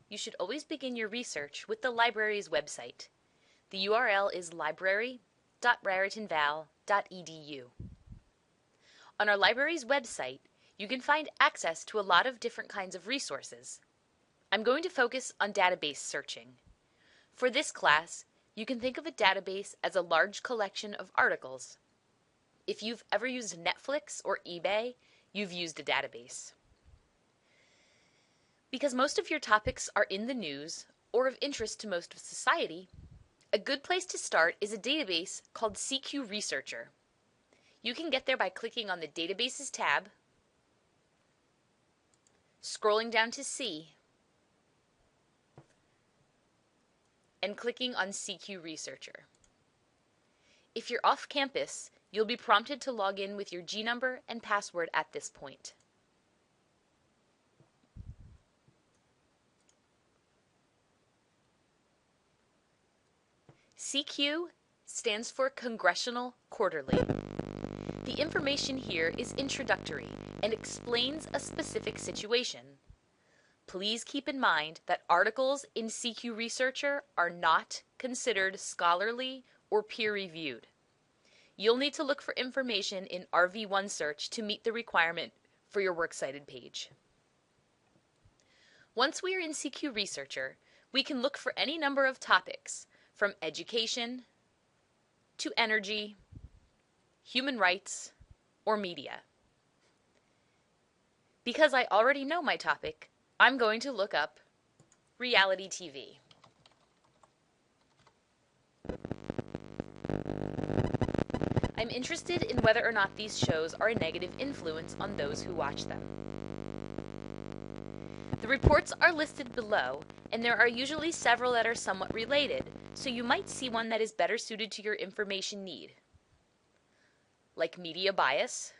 you should always begin your research with the library's website. The URL is library.raritanval.edu. On our library's website, you can find access to a lot of different kinds of resources. I'm going to focus on database searching. For this class, you can think of a database as a large collection of articles. If you've ever used Netflix or eBay, you've used a database. Because most of your topics are in the news or of interest to most of society, a good place to start is a database called CQResearcher. You can get there by clicking on the Databases tab, scrolling down to C, and clicking on CQResearcher. If you're off campus, you'll be prompted to log in with your G number and password at this point. CQ stands for Congressional Quarterly. The information here is introductory and explains a specific situation. Please keep in mind that articles in CQResearcher are not considered scholarly or peer-reviewed. You'll need to look for information in RV1 search to meet the requirement for your Works Cited page. Once we are in CQResearcher, we can look for any number of topics, from education to energy, human rights, or media. Because I already know my topic, I'm going to look up reality TV. I'm interested in whether or not these shows are a negative influence on those who watch them. The reports are listed below, and there are usually several that are somewhat related, so you might see one that is better suited to your information need, like media bias,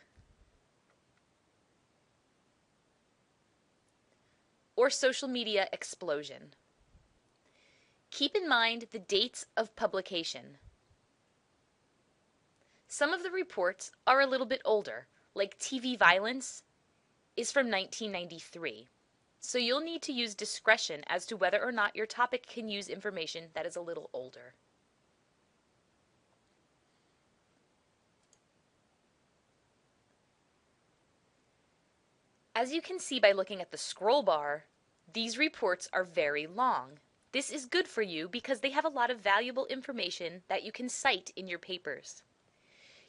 or social media explosion. Keep in mind the dates of publication. Some of the reports are a little bit older, like TV violence is from 1993. So you'll need to use discretion as to whether or not your topic can use information that is a little older. As you can see by looking at the scroll bar, these reports are very long. This is good for you because they have a lot of valuable information that you can cite in your papers.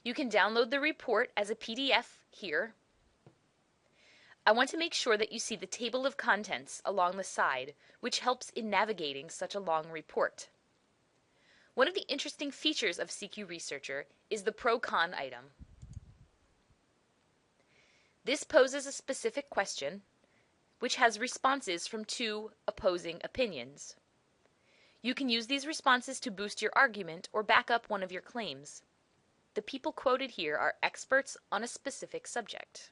You can download the report as a PDF here. I want to make sure that you see the table of contents along the side, which helps in navigating such a long report. One of the interesting features of CQResearcher is the Procon item. This poses a specific question, which has responses from two opposing opinions. You can use these responses to boost your argument or back up one of your claims. The people quoted here are experts on a specific subject.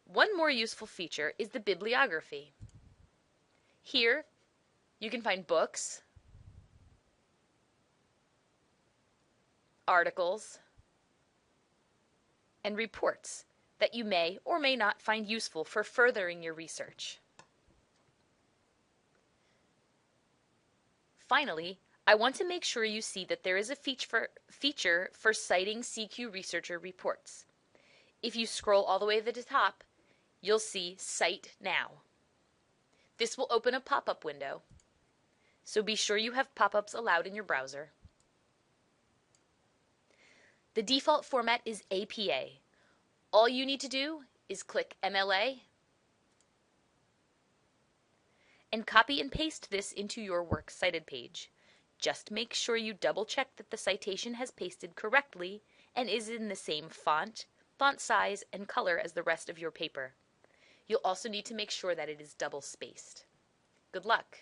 One more useful feature is the bibliography. Here, you can find books, articles, and reports that you may or may not find useful for furthering your research. Finally, I want to make sure you see that there is a feature for citing CQResearcher reports. If you scroll all the way to the top, you'll see Cite Now. This will open a pop-up window, so be sure you have pop-ups allowed in your browser. The default format is APA. All you need to do is click MLA and copy and paste this into your Works Cited page. Just make sure you double check that the citation has pasted correctly and is in the same font size, and color as the rest of your paper. You'll also need to make sure that it is double spaced. Good luck!